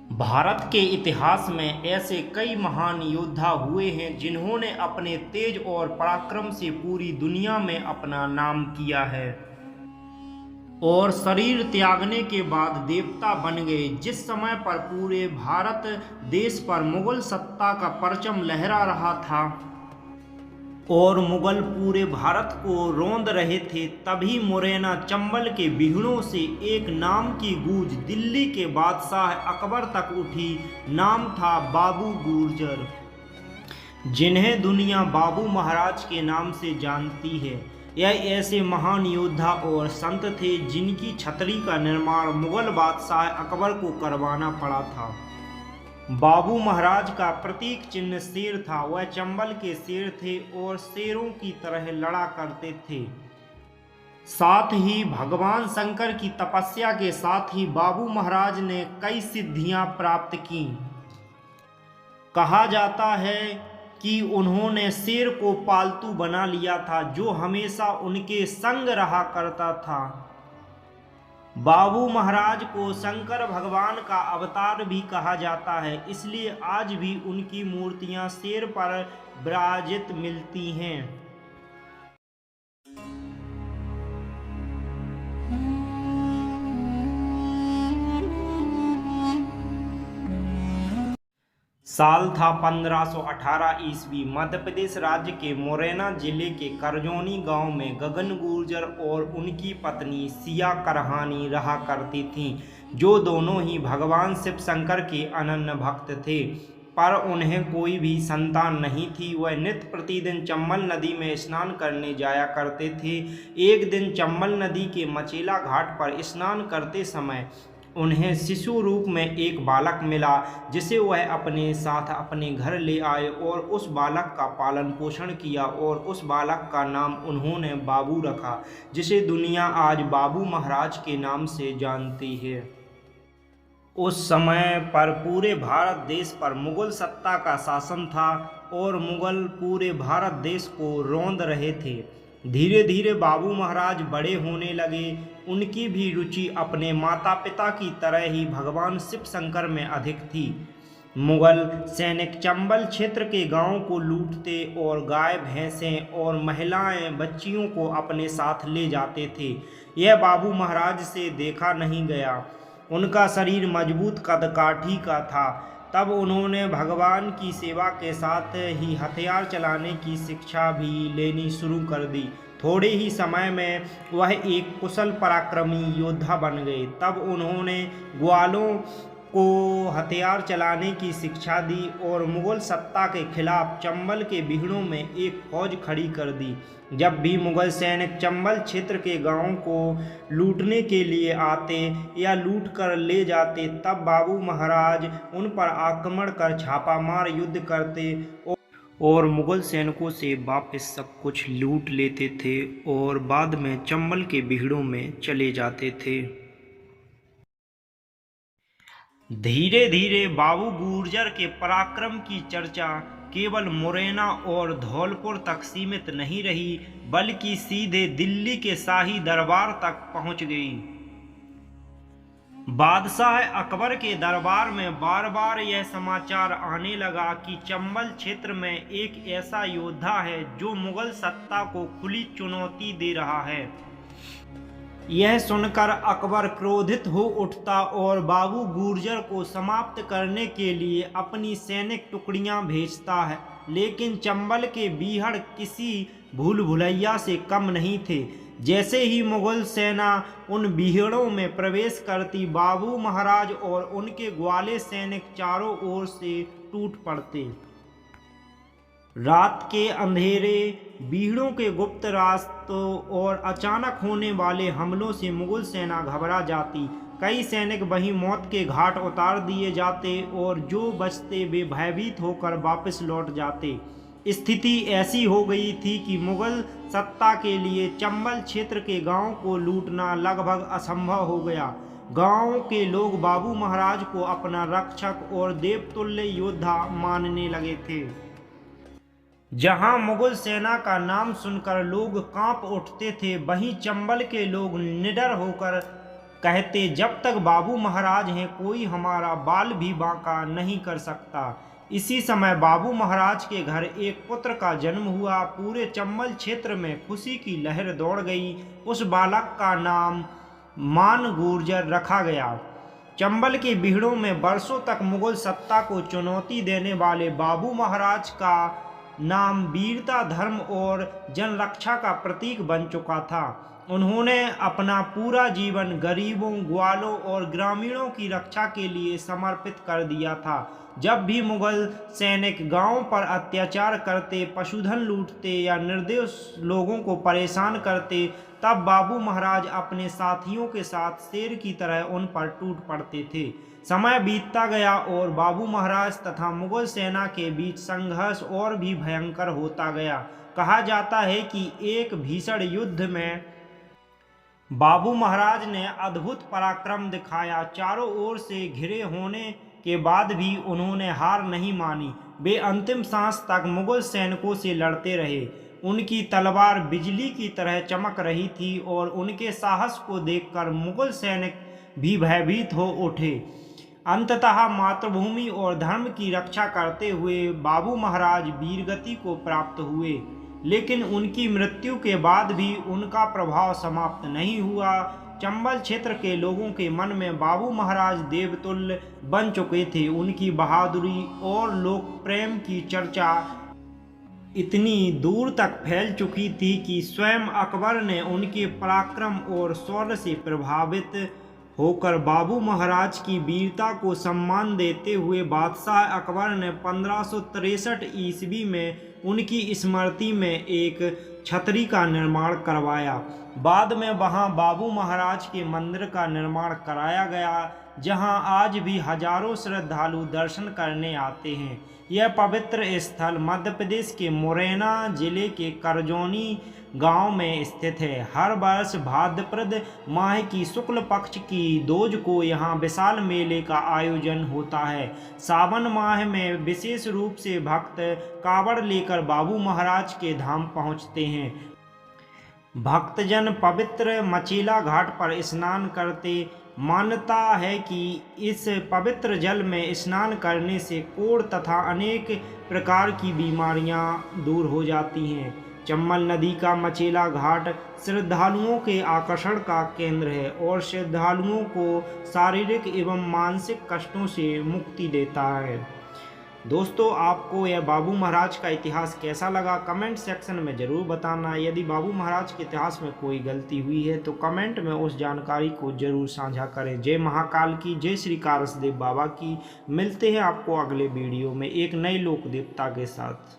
भारत के इतिहास में ऐसे कई महान योद्धा हुए हैं जिन्होंने अपने तेज और पराक्रम से पूरी दुनिया में अपना नाम किया है और शरीर त्यागने के बाद देवता बन गए। जिस समय पर पूरे भारत देश पर मुगल सत्ता का परचम लहरा रहा था और मुगल पूरे भारत को रौंद रहे थे, तभी मुरैना चंबल के बीहड़ों से एक नाम की गूंज दिल्ली के बादशाह अकबर तक उठी। नाम था बाबू गुर्जर, जिन्हें दुनिया बाबू महाराज के नाम से जानती है। यह ऐसे महान योद्धा और संत थे जिनकी छतरी का निर्माण मुगल बादशाह अकबर को करवाना पड़ा था। बाबू महाराज का प्रतीक चिन्ह शेर था। वह चंबल के शेर थे और शेरों की तरह लड़ा करते थे। साथ ही भगवान शंकर की तपस्या के साथ ही बाबू महाराज ने कई सिद्धियां प्राप्त की। कहा जाता है कि उन्होंने शेर को पालतू बना लिया था, जो हमेशा उनके संग रहा करता था। बाबू महाराज को शंकर भगवान का अवतार भी कहा जाता है, इसलिए आज भी उनकी मूर्तियां शेर पर विराजित मिलती हैं। साल था 1518 ईस्वी। मध्य प्रदेश राज्य के मुरैना जिले के करजौनी गांव में गगन गुर्जर और उनकी पत्नी सिया करहानी रहा करती थीं, जो दोनों ही भगवान शिव शंकर के अनन्य भक्त थे, पर उन्हें कोई भी संतान नहीं थी। वह नित्य प्रतिदिन चंबल नदी में स्नान करने जाया करते थे। एक दिन चंबल नदी के मचेला घाट पर स्नान करते समय उन्हें शिशु रूप में एक बालक मिला, जिसे वह अपने साथ अपने घर ले आए और उस बालक का पालन पोषण किया और उस बालक का नाम उन्होंने बाबू रखा, जिसे दुनिया आज बाबू महाराज के नाम से जानती है। उस समय पर पूरे भारत देश पर मुगल सत्ता का शासन था और मुगल पूरे भारत देश को रौंद रहे थे। धीरे धीरे बाबू महाराज बड़े होने लगे। उनकी भी रुचि अपने माता पिता की तरह ही भगवान शिव शंकर में अधिक थी। मुगल सैनिक चंबल क्षेत्र के गांवों को लूटते और गाय भैंसें और महिलाएं बच्चियों को अपने साथ ले जाते थे। यह बाबू महाराज से देखा नहीं गया। उनका शरीर मजबूत कदकाठी का था। तब उन्होंने भगवान की सेवा के साथ ही हथियार चलाने की शिक्षा भी लेनी शुरू कर दी। थोड़े ही समय में वह एक कुशल पराक्रमी योद्धा बन गए। तब उन्होंने ग्वालों को हथियार चलाने की शिक्षा दी और मुगल सत्ता के खिलाफ चंबल के बीहड़ों में एक फौज खड़ी कर दी। जब भी मुगल सैनिक चंबल क्षेत्र के गांवों को लूटने के लिए आते या लूट कर ले जाते, तब बाबू महाराज उन पर आक्रमण कर छापामार युद्ध करते और मुगल सैनिकों से वापस सब कुछ लूट लेते थे और बाद में चंबल के बीहड़ों में चले जाते थे। धीरे धीरे बाबू गुर्जर के पराक्रम की चर्चा केवल मुरैना और धौलपुर तक सीमित नहीं रही, बल्कि सीधे दिल्ली के शाही दरबार तक पहुंच गई। बादशाह अकबर के दरबार में बार बार यह समाचार आने लगा कि चंबल क्षेत्र में एक ऐसा योद्धा है जो मुगल सत्ता को खुली चुनौती दे रहा है। यह सुनकर अकबर क्रोधित हो उठता और बाबू गुर्जर को समाप्त करने के लिए अपनी सैनिक टुकड़ियां भेजता है। लेकिन चंबल के बीहड़ किसी भूल भुलैया से कम नहीं थे। जैसे ही मुगल सेना उन बीहड़ों में प्रवेश करती, बाबू महाराज और उनके ग्वाले सैनिक चारों ओर से टूट पड़ते। रात के अंधेरे, बीहड़ों के गुप्त रास्तों और अचानक होने वाले हमलों से मुगल सेना घबरा जाती। कई सैनिक वहीं मौत के घाट उतार दिए जाते और जो बचते वे भयभीत होकर वापस लौट जाते। स्थिति ऐसी हो गई थी कि मुगल सत्ता के लिए चंबल क्षेत्र के गांवों को लूटना लगभग असंभव हो गया। गांव के लोग बाबू महाराज को अपना रक्षक और देवतुल्य योद्धा मानने लगे थे। जहां मुगल सेना का नाम सुनकर लोग कांप उठते थे, वहीं चंबल के लोग निडर होकर कहते, जब तक बाबू महाराज हैं कोई हमारा बाल भी बांका नहीं कर सकता। इसी समय बाबू महाराज के घर एक पुत्र का जन्म हुआ। पूरे चंबल क्षेत्र में खुशी की लहर दौड़ गई। उस बालक का नाम मान गुर्जर रखा गया। चंबल के बीहड़ों में बरसों तक मुगल सत्ता को चुनौती देने वाले बाबू महाराज का नाम वीरता, धर्म और जनरक्षा का प्रतीक बन चुका था। उन्होंने अपना पूरा जीवन गरीबों, ग्वालों और ग्रामीणों की रक्षा के लिए समर्पित कर दिया था। जब भी मुगल सैनिक गांवों पर अत्याचार करते, पशुधन लूटते या निर्दोष लोगों को परेशान करते, तब बाबू महाराज अपने साथियों के साथ शेर की तरह उन पर टूट पड़ते थे। समय बीतता गया और बाबू महाराज तथा मुगल सेना के बीच संघर्ष और भी भयंकर होता गया। कहा जाता है कि एक भीषण युद्ध में बाबू महाराज ने अद्भुत पराक्रम दिखाया। चारों ओर से घिरे होने के बाद भी उन्होंने हार नहीं मानी। वे अंतिम सांस तक मुगल सैनिकों से लड़ते रहे। उनकी तलवार बिजली की तरह चमक रही थी और उनके साहस को देखकर मुगल सैनिक भी भयभीत हो उठे। अंततः मातृभूमि और धर्म की रक्षा करते हुए बाबू महाराज वीरगति को प्राप्त हुए, लेकिन उनकी मृत्यु के बाद भी उनका प्रभाव समाप्त नहीं हुआ। चंबल क्षेत्र के लोगों के मन में बाबू महाराज देवतुल्य बन चुके थे। उनकी बहादुरी और लोक प्रेम की चर्चा इतनी दूर तक फैल चुकी थी कि स्वयं अकबर ने उनके पराक्रम और शौर्य से प्रभावित होकर बाबू महाराज की वीरता को सम्मान देते हुए बादशाह अकबर ने 1563 ईस्वी में उनकी स्मृति में एक छतरी का निर्माण करवाया। बाद में वहां बाबू महाराज के मंदिर का निर्माण कराया गया, जहां आज भी हजारों श्रद्धालु दर्शन करने आते हैं। यह पवित्र स्थल मध्य प्रदेश के मुरैना जिले के करजौनी गांव में स्थित है। हर वर्ष भाद्रपद माह की शुक्ल पक्ष की दोज को यहाँ विशाल मेले का आयोजन होता है। सावन माह में विशेष रूप से भक्त कावड़ लेकर बाबू महाराज के धाम पहुँचते हैं। भक्तजन पवित्र मचेला घाट पर स्नान करते। मान्यता है कि इस पवित्र जल में स्नान करने से कोढ़ तथा अनेक प्रकार की बीमारियां दूर हो जाती हैं। चंबल नदी का मचेला घाट श्रद्धालुओं के आकर्षण का केंद्र है और श्रद्धालुओं को शारीरिक एवं मानसिक कष्टों से मुक्ति देता है। दोस्तों, आपको यह बाबू महाराज का इतिहास कैसा लगा कमेंट सेक्शन में ज़रूर बताना। यदि बाबू महाराज के इतिहास में कोई गलती हुई है तो कमेंट में उस जानकारी को जरूर साझा करें। जय महाकाल की, जय श्री कारसदेव बाबा की। मिलते हैं आपको अगले वीडियो में एक नए लोक देवता के साथ।